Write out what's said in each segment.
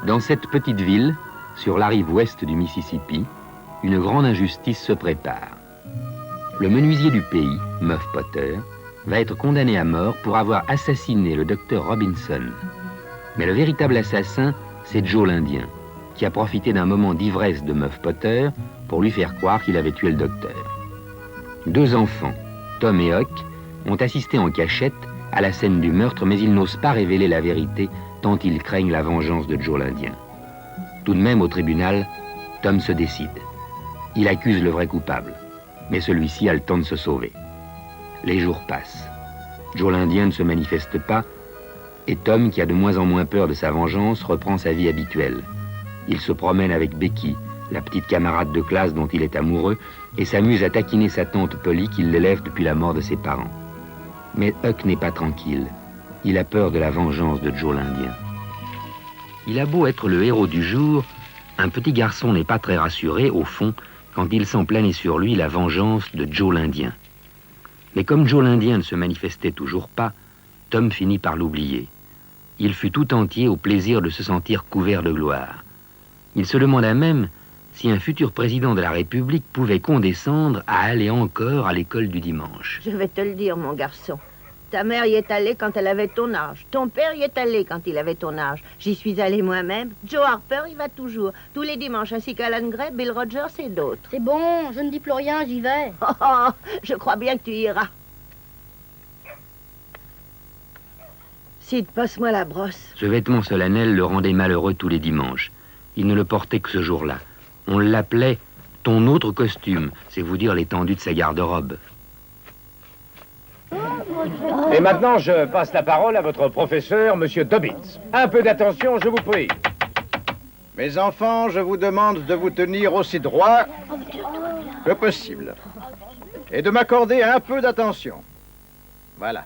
Dans cette petite ville, sur la rive ouest du Mississippi, une grande injustice se prépare. Le menuisier du pays, Muff Potter, va être condamné à mort pour avoir assassiné le docteur Robinson. Mais le véritable assassin, c'est Joe l'Indien, qui a profité d'un moment d'ivresse de Muff Potter pour lui faire croire qu'il avait tué le docteur. Deux enfants, Tom et Huck, ont assisté en cachette à la scène du meurtre, mais ils n'osent pas révéler la vérité tant ils craignent la vengeance de Joe l'Indien. Tout de même, au tribunal, Tom se décide. Il accuse le vrai coupable, mais celui-ci a le temps de se sauver. Les jours passent. Joe l'Indien ne se manifeste pas, et Tom, qui a de moins en moins peur de sa vengeance, reprend sa vie habituelle. Il se promène avec Becky, la petite camarade de classe dont il est amoureux, et s'amuse à taquiner sa tante Polly qui l'élève depuis la mort de ses parents. Mais Huck n'est pas tranquille. Il a peur de la vengeance de Joe l'Indien. Il a beau être le héros du jour, un petit garçon n'est pas très rassuré, au fond, quand il sent planer sur lui la vengeance de Joe l'Indien. Mais comme Joe l'Indien ne se manifestait toujours pas, Tom finit par l'oublier. Il fut tout entier au plaisir de se sentir couvert de gloire. Il se demanda même si un futur président de la République pouvait condescendre à aller encore à l'école du dimanche. Je vais te le dire, mon garçon. Ta mère y est allée quand elle avait ton âge. Ton père y est allé quand il avait ton âge. J'y suis allée moi-même. Joe Harper y va toujours. Tous les dimanches, ainsi qu'Alan Gray, Bill Rogers et d'autres. C'est bon, je ne dis plus rien, j'y vais. Oh, oh, je crois bien que tu iras. Sid, passe-moi la brosse. Ce vêtement solennel le rendait malheureux tous les dimanches. Il ne le portait que ce jour-là. On l'appelait « ton autre costume », c'est vous dire l'étendue de sa garde-robe. Et maintenant, je passe la parole à votre professeur, Monsieur Dobbins. Un peu d'attention, je vous prie. Mes enfants, je vous demande de vous tenir aussi droit que possible. Et de m'accorder un peu d'attention. Voilà.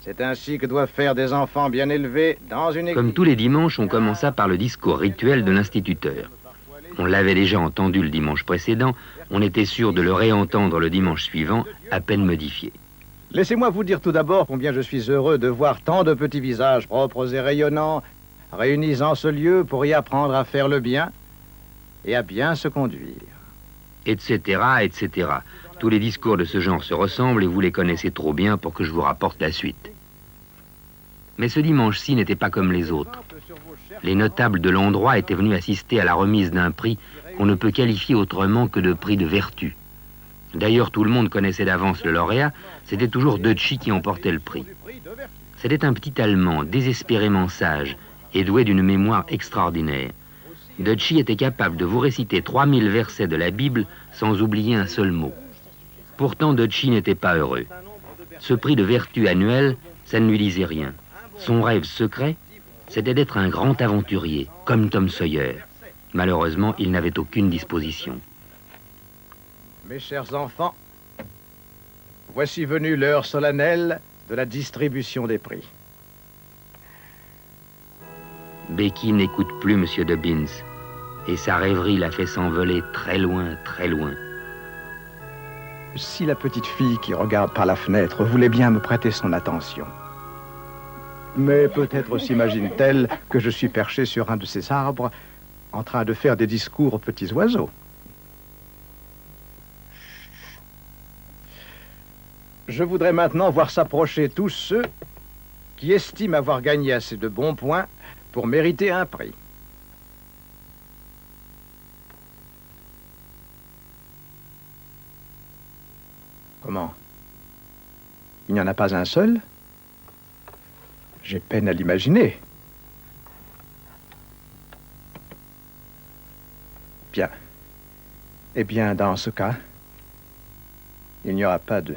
C'est ainsi que doivent faire des enfants bien élevés dans une église. Comme tous les dimanches, on commença par le discours rituel de l'instituteur. On l'avait déjà entendu le dimanche précédent, on était sûr de le réentendre le dimanche suivant, à peine modifié. Laissez-moi vous dire tout d'abord combien je suis heureux de voir tant de petits visages propres et rayonnants réunis en ce lieu pour y apprendre à faire le bien et à bien se conduire. Etc., etc. Tous les discours de ce genre se ressemblent et vous les connaissez trop bien pour que je vous rapporte la suite. Mais ce dimanche-ci n'était pas comme les autres. Les notables de l'endroit étaient venus assister à la remise d'un prix qu'on ne peut qualifier autrement que de prix de vertu. D'ailleurs, tout le monde connaissait d'avance le lauréat, c'était toujours Dutchy qui emportait le prix. C'était un petit Allemand désespérément sage et doué d'une mémoire extraordinaire. Dutchy était capable de vous réciter 3000 versets de la Bible sans oublier un seul mot. Pourtant, Dutchy n'était pas heureux. Ce prix de vertu annuel, ça ne lui disait rien. Son rêve secret, c'était d'être un grand aventurier, comme Tom Sawyer. Malheureusement, il n'avait aucune disposition. Mes chers enfants, voici venue l'heure solennelle de la distribution des prix. Becky n'écoute plus M. Dobbins, et sa rêverie l'a fait s'envoler très loin, très loin. Si la petite fille qui regarde par la fenêtre voulait bien me prêter son attention. Mais peut-être s'imagine-t-elle que je suis perché sur un de ces arbres en train de faire des discours aux petits oiseaux. Je voudrais maintenant voir s'approcher tous ceux qui estiment avoir gagné assez de bons points pour mériter un prix. Comment? Il n'y en a pas un seul? J'ai peine à l'imaginer. Bien. Eh bien, dans ce cas, il n'y aura pas de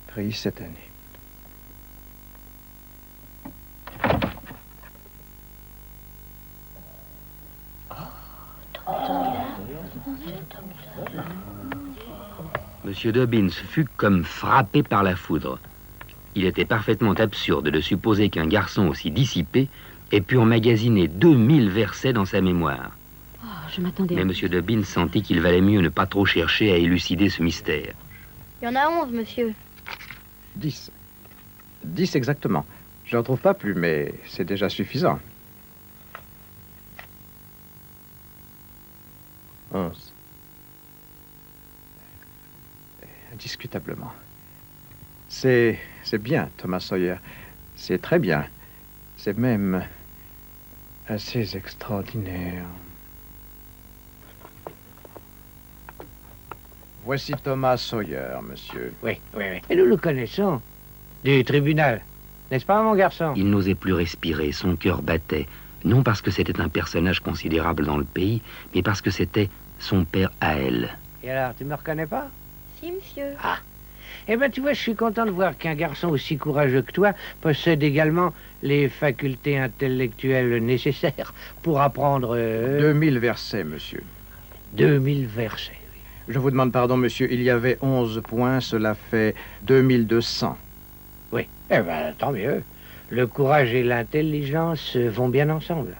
prix cette année. Monsieur Dobbins fut comme frappé par la foudre. Il était parfaitement absurde de supposer qu'un garçon aussi dissipé ait pu emmagasiner 2000 versets dans sa mémoire. Oh, je m'attendais. Mais Monsieur Dobbins sentit qu'il valait mieux ne pas trop chercher à élucider ce mystère. Il y en a 11, monsieur. 10. 10 exactement. Je n'en trouve pas plus, mais c'est déjà suffisant. 11. Indiscutablement. C'est bien, Thomas Sawyer. C'est très bien. C'est même assez extraordinaire. Voici Thomas Sawyer, monsieur. Oui. Et nous le connaissons. Du tribunal. N'est-ce pas, mon garçon? Il n'osait plus respirer, son cœur battait, non parce que c'était un personnage considérable dans le pays, mais parce que c'était son père à elle. Et alors, tu me reconnais pas? Si, monsieur. Ah. Eh ben, tu vois, je suis content de voir qu'un garçon aussi courageux que toi possède également les facultés intellectuelles nécessaires pour apprendre... 2000 versets, monsieur. 2000 versets, oui. Je vous demande pardon, monsieur. Il y avait 11 points. Cela fait 2200. Oui. Eh ben, tant mieux. Le courage et l'intelligence vont bien ensemble.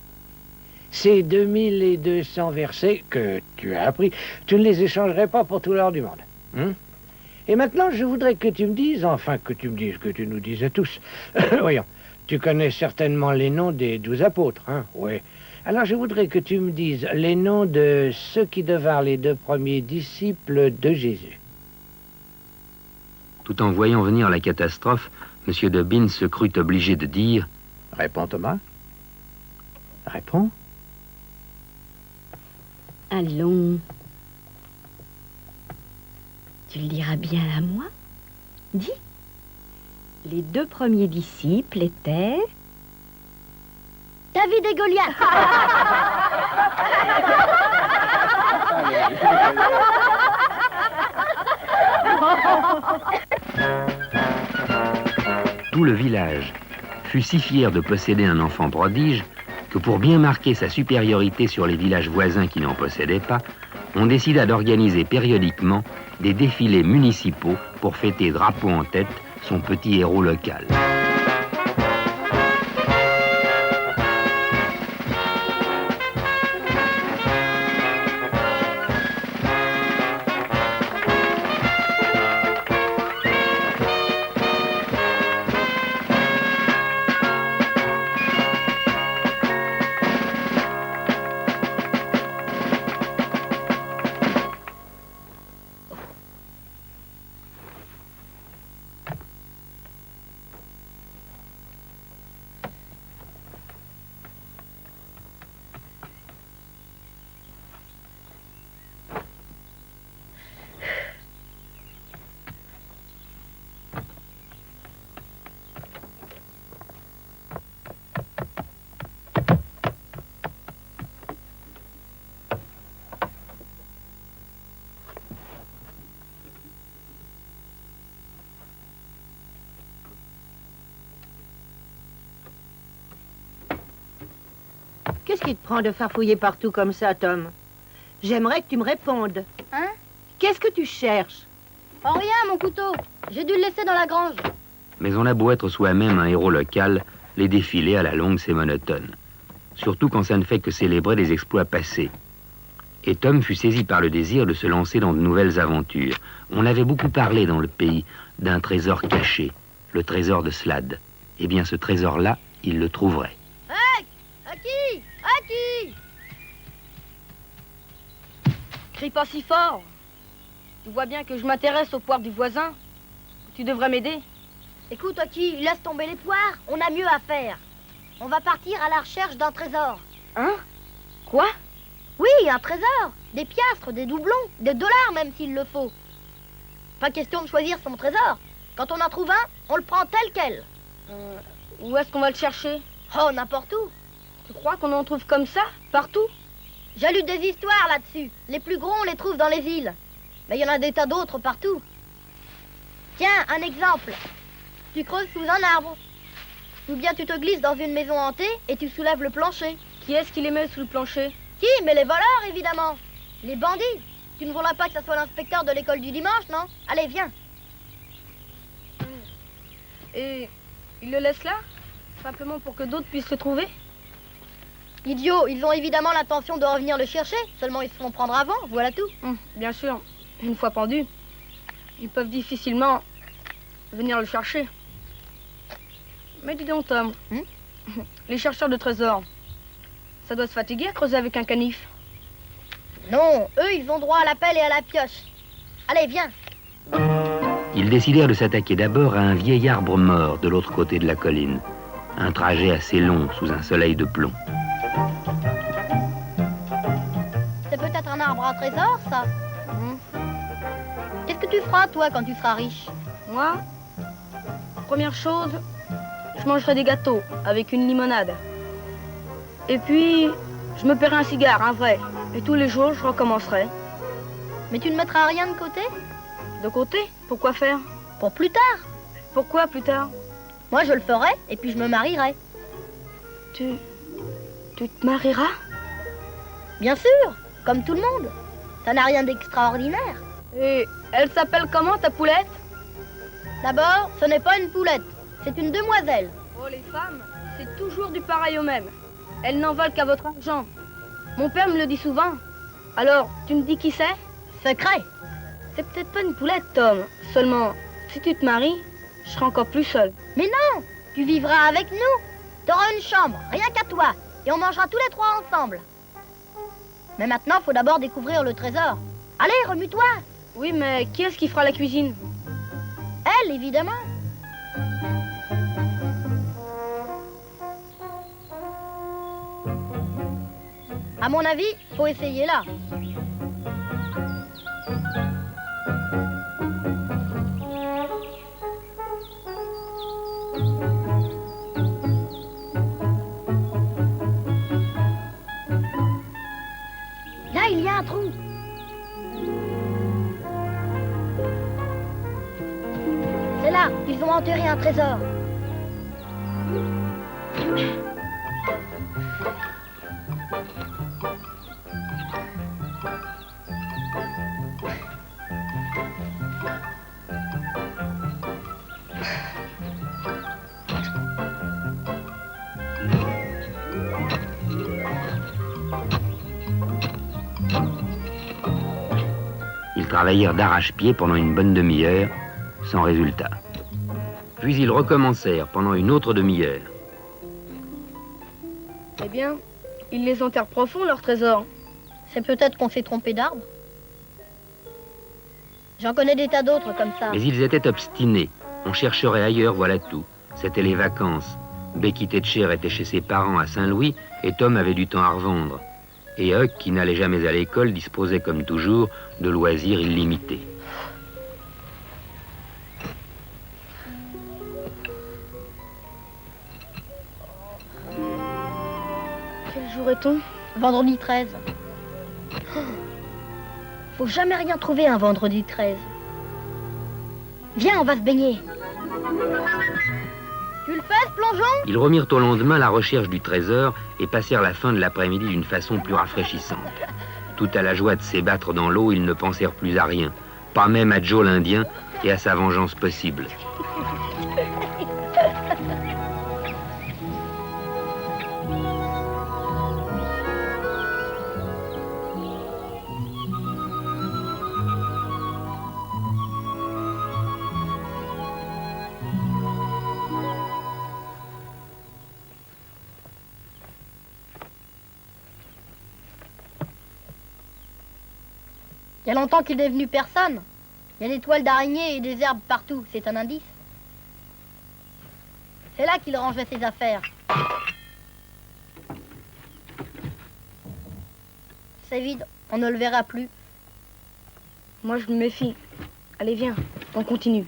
Ces 2200 versets que tu as appris, tu ne les échangerais pas pour tout l'or du monde. Hein? Et maintenant, je voudrais que tu me dises, enfin que tu me dises, que tu nous dises à tous. Voyons, tu connais certainement les noms des 12 apôtres, hein? Oui. Alors je voudrais que tu me dises les noms de ceux qui devinrent les 2 premiers disciples de Jésus. Tout en voyant venir la catastrophe, M. Dobbins se crut obligé de dire « Réponds, Thomas. Réponds. » Allons. Tu le diras bien à moi? Dis. Les 2 premiers disciples étaient... David et Goliath. Tout le village fut si fier de posséder un enfant prodige que pour bien marquer sa supériorité sur les villages voisins qui n'en possédaient pas, on décida d'organiser périodiquement des défilés municipaux pour fêter drapeau en tête son petit héros local. Qu'est-ce qui te prend de farfouiller partout comme ça, Tom? J'aimerais que tu me répondes. Hein? Qu'est-ce que tu cherches? Oh, rien, mon couteau. J'ai dû le laisser dans la grange. Mais on a beau être soi-même un héros local, les défilés à la longue c'est monotone. Surtout quand ça ne fait que célébrer des exploits passés. Et Tom fut saisi par le désir de se lancer dans de nouvelles aventures. On avait beaucoup parlé dans le pays d'un trésor caché, le trésor de Slade. Eh bien ce trésor-là, il le trouverait. Hey! À qui? À qui? Crie pas si fort. Tu vois bien que je m'intéresse aux poires du voisin. Tu devrais m'aider. Écoute, Aki, laisse tomber les poires. On a mieux à faire. On va partir à la recherche d'un trésor. Hein? Quoi? Oui, un trésor. Des piastres, des doublons, des dollars même s'il le faut. Pas question de choisir son trésor. Quand on en trouve un, on le prend tel quel. Où est-ce qu'on va le chercher? Oh, n'importe où. Tu crois qu'on en trouve comme ça, partout? J'ai lu des histoires là-dessus. Les plus gros, on les trouve dans les villes. Mais il y en a des tas d'autres partout. Tiens, un exemple. Tu creuses sous un arbre. Ou bien tu te glisses dans une maison hantée et tu soulèves le plancher. Qui est-ce qui les met sous le plancher? Qui? Mais les voleurs, évidemment. Les bandits. Tu ne voudrais pas que ça soit l'inspecteur de l'école du dimanche, non? Allez, viens. Et ils le laissent là? Simplement pour que d'autres puissent le trouver? Idiot, ils ont évidemment l'intention de revenir le chercher. Seulement ils se font prendre avant, voilà tout. Bien sûr. Une fois pendus, ils peuvent difficilement venir le chercher. Mais dis donc, Tom, les chercheurs de trésors, ça doit se fatiguer à creuser avec un canif. Non, eux, ils ont droit à la pelle et à la pioche. Allez, viens. Ils décidèrent de s'attaquer d'abord à un vieil arbre mort de l'autre côté de la colline. Un trajet assez long sous un soleil de plomb. C'est peut-être un arbre à trésor, ça. Qu'est-ce que tu feras, toi, quand tu seras riche? Moi, première chose, je mangerai des gâteaux avec une limonade. Et puis, je me paierai un cigare, un vrai. Et tous les jours, je recommencerai. Mais tu ne mettras rien de côté? De côté? Pourquoi faire? Pour plus tard. Pourquoi plus tard? Moi, je le ferai, et puis je me marierai. Tu te marieras? Bien sûr, comme tout le monde. Ça n'a rien d'extraordinaire. Et elle s'appelle comment, ta poulette? D'abord, ce n'est pas une poulette, c'est une demoiselle. Oh, les femmes, c'est toujours du pareil au même. Elles n'en veulent qu'à votre argent. Mon père me le dit souvent. Alors, tu me dis qui c'est? Secret. C'est peut-être pas une poulette, Tom. Seulement, si tu te maries, je serai encore plus seule. Mais non, tu vivras avec nous. T'auras une chambre, rien qu'à toi. Et on mangera tous les trois ensemble. Mais maintenant, faut d'abord découvrir le trésor. Allez, remue-toi. Oui, mais qui est-ce qui fera la cuisine? Elle, évidemment. À mon avis, faut essayer là. Là, il y a un trou. C'est là, ils ont enterré un trésor. Ils travaillèrent d'arrache-pied pendant une bonne demi-heure, sans résultat. Puis ils recommencèrent pendant une autre demi-heure. Eh bien, ils les enterrent profond, leurs trésors. C'est peut-être qu'on s'est trompé d'arbre. J'en connais des tas d'autres comme ça. Mais ils étaient obstinés. On chercherait ailleurs, voilà tout. C'étaient les vacances. Becky Thatcher était chez ses parents à Saint-Louis et Tom avait du temps à revendre. Et Huck, qui n'allait jamais à l'école, disposait comme toujours de loisirs illimités. Quel jour est-on? Vendredi 13. Oh, faut jamais rien trouver un vendredi 13. Viens, on va se baigner. Tu le fais, ce plongeon? Ils remirent au lendemain la recherche du trésor et passèrent la fin de l'après-midi d'une façon plus rafraîchissante. Tout à la joie de s'ébattre dans l'eau, ils ne pensèrent plus à rien, pas même à Joe l'Indien et à sa vengeance possible. Il y a longtemps qu'il n'est venu personne. Il y a des toiles d'araignées et des herbes partout. C'est un indice. C'est là qu'il rangeait ses affaires. C'est vide. On ne le verra plus. Moi, je me méfie. Allez, viens, on continue.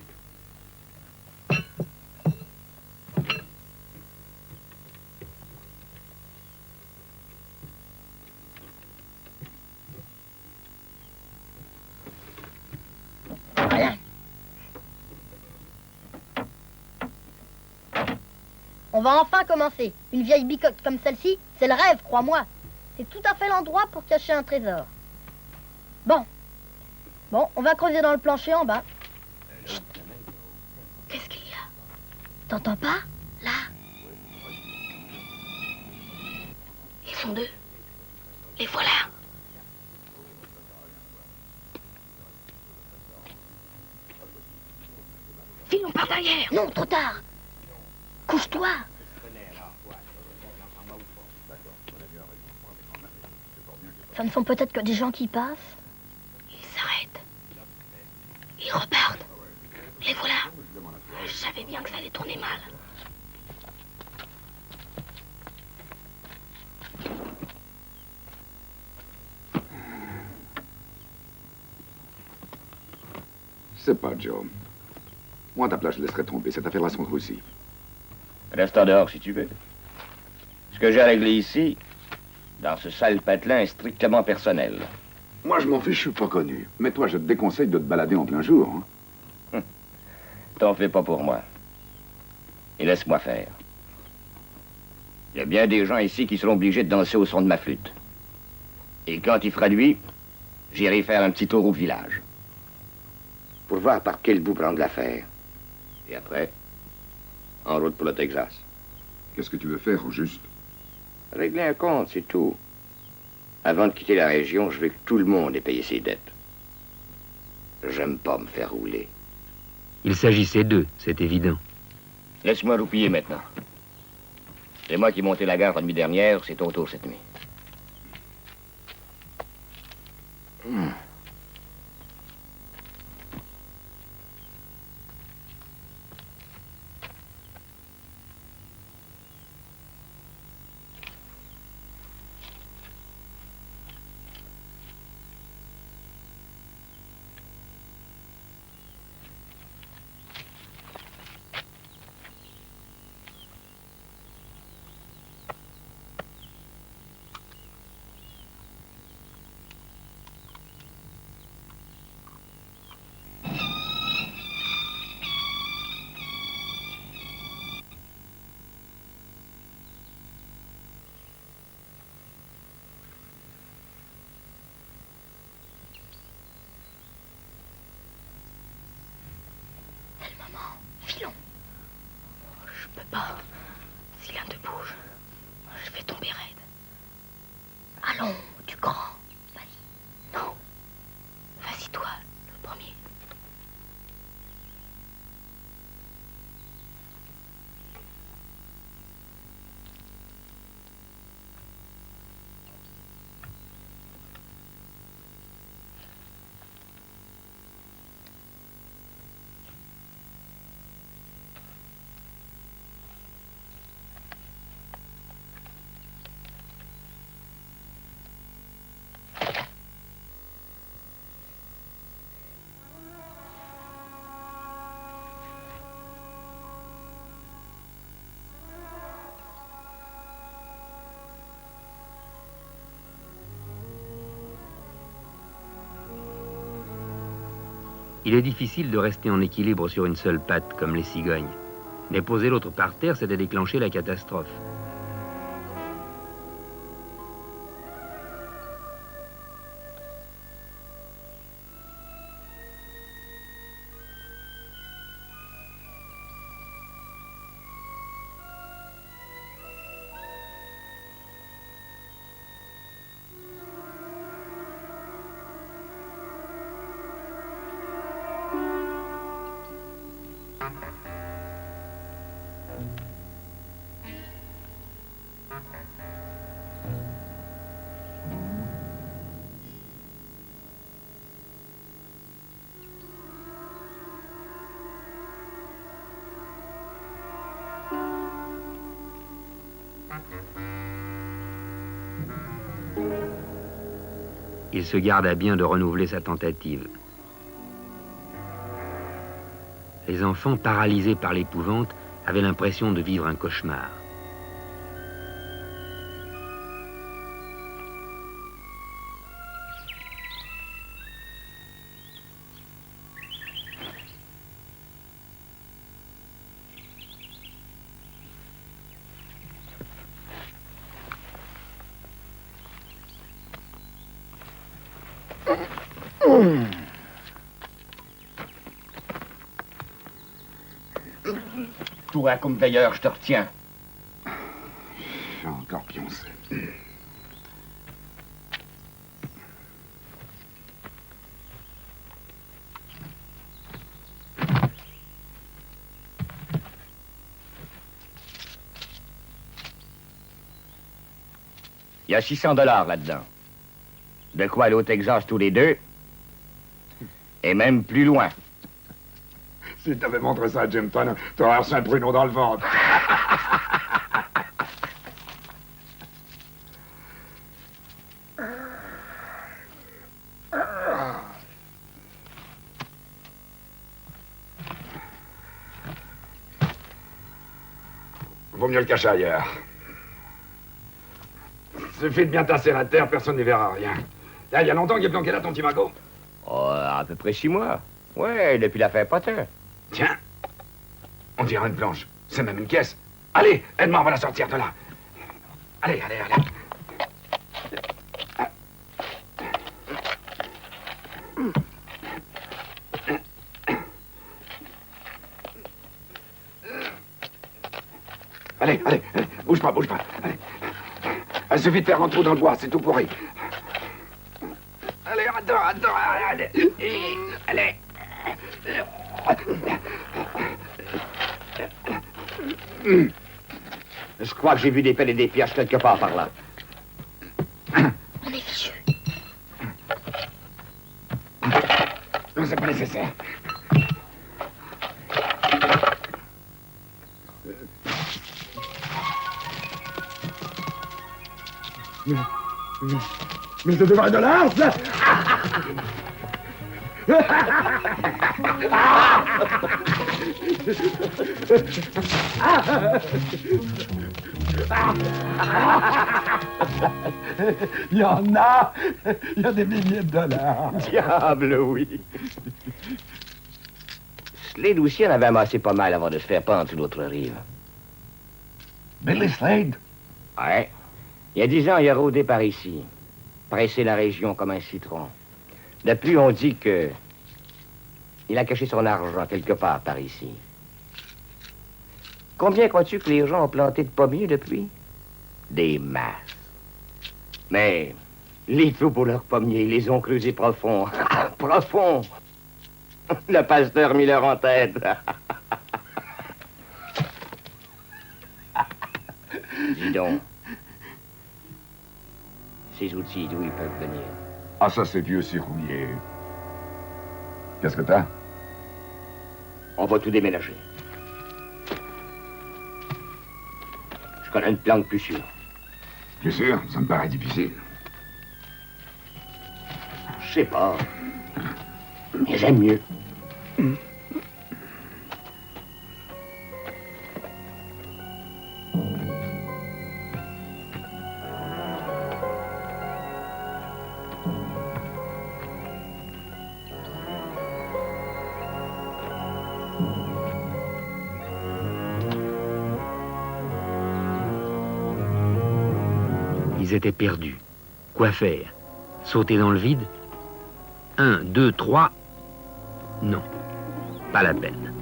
On va enfin commencer. Une vieille bicoque comme celle-ci, c'est le rêve, crois-moi. C'est tout à fait l'endroit pour cacher un trésor. Bon, on va creuser dans le plancher en bas. Chut. Qu'est-ce qu'il y a? T'entends pas? Là. Ils sont deux. Les voilà. Filons par derrière. Non, trop tard. Couche-toi. Ça ne sont peut-être que des gens qui passent. Ils s'arrêtent. Ils repartent. Les voilà. Je savais bien que ça allait tourner mal. C'est pas, Joe. Moi, à ta place, je laisserais tomber. Cette affaire va se rendre aussi. Reste en dehors si tu veux. Ce que j'ai à régler ici, dans ce sale patelin, est strictement personnel. Moi, je m'en fiche, je suis pas connu. Mais toi, je te déconseille de te balader en plein jour. Hein. T'en fais pas pour moi. Et laisse-moi faire. Il y a bien des gens ici qui seront obligés de danser au son de ma flûte. Et quand il fera nuit, j'irai faire un petit tour au village. Pour voir par quel bout prendre l'affaire. Et après, en route pour le Texas. Qu'est-ce que tu veux faire, au juste? Régler un compte, c'est tout. Avant de quitter la région, je veux que tout le monde ait payé ses dettes. J'aime pas me faire rouler. Il s'agissait d'eux, c'est évident. Laisse-moi roupiller maintenant. C'est moi qui ai monté la gare la nuit dernière, c'est ton tour cette nuit. Filons. Je peux pas. Si l'un te bouge, je vais tomber raide. Allons, du grand. Vas-y. Non. Vas-y, toi, le premier. Il est difficile de rester en équilibre sur une seule patte, comme les cigognes. Mais poser l'autre par terre, c'était déclencher la catastrophe. Il se garda bien de renouveler sa tentative. Les enfants, paralysés par l'épouvante, avaient l'impression de vivre un cauchemar. Toi, comme veilleur, je te retiens. J'ai encore pioncé. Il y a $600 là-dedans. De quoi aller au Texas tous les deux. Et même plus loin. Si t'avais montré ça à Jim Ton, t'aurais reçu un pruneau dans le ventre. Vaut mieux le cacher ailleurs. Suffit de bien tasser la terre, personne n'y verra rien. Là, il y a longtemps qu'il est planqué là, ton petit magot. Oh, à peu près 6 mois. Ouais, depuis l'affaire Potter. Tiens, on dirait une planche. C'est même une caisse. Allez, aide-moi, on va la sortir de là. Allez, allez, allez. Allez, allez, allez, bouge pas, bouge pas. Allez. Il suffit de faire un trou dans le bois, c'est tout pourri. Allez, attends, allez. Allez. Je crois que j'ai vu des pelles et des pioches quelque part par là. On est fichus. Non, c'est pas nécessaire. Mais c'est de vrai de l'art, ça. Il y en a. Il y a des milliers de dollars. Diable, oui. Slade aussi en avait amassé pas mal avant de se faire pendre sur l'autre rive. Billy Slade? Ouais. Il y a 10 ans, il a rôdé par ici. Pressé la région comme un citron. Depuis, on dit que... il a caché son argent quelque part par ici. Combien crois-tu que les gens ont planté de pommiers depuis? Des masses. Mais les trous pour leurs pommiers, ils les ont creusés profond. Profond! Le pasteur mit leur en tête. Dis donc. Ces outils, d'où ils peuvent venir? Ah, ça, c'est vieux, c'est rouillé. Qu'est-ce que t'as? On va tout déménager. Je connais une planque plus sûre. Plus sûr, ça me paraît difficile. Je sais pas. Mais j'aime mieux. Ils étaient perdus. Quoi faire? Sauter dans le vide? 1, 2, 3... Non, pas la peine.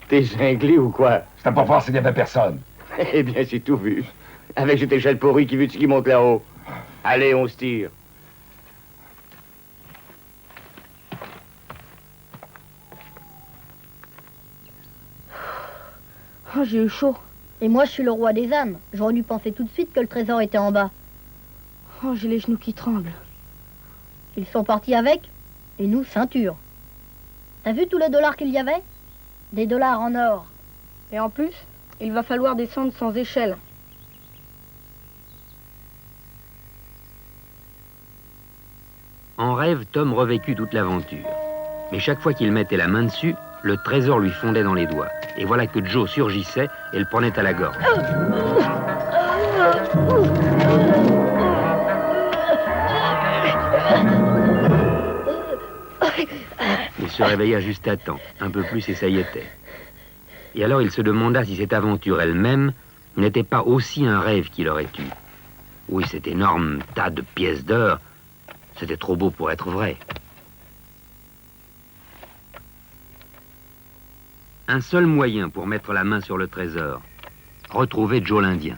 T'es cinglé ou quoi? C'était pour voir s'il n'y avait personne. Eh bien, c'est tout vu. Avec cette échelle pourrie, qui veut-tu qui monte là-haut? Allez, on se tire. Oh, j'ai eu chaud. Et moi, je suis le roi des ânes. J'aurais dû penser tout de suite que le trésor était en bas. Oh, j'ai les genoux qui tremblent. Ils sont partis avec, et nous, ceinture. T'as vu tous les dollars qu'il y avait? Des dollars en or. Et en plus, il va falloir descendre sans échelle. En rêve, Tom revécut toute l'aventure. Mais chaque fois qu'il mettait la main dessus, le trésor lui fondait dans les doigts. Et voilà que Joe surgissait et le prenait à la gorge. Il se réveilla juste à temps, un peu plus et ça y était. Et alors il se demanda si cette aventure elle-même n'était pas aussi un rêve qu'il aurait eu. Oui, cet énorme tas de pièces d'or, c'était trop beau pour être vrai. Un seul moyen pour mettre la main sur le trésor, retrouver Joe l'Indien.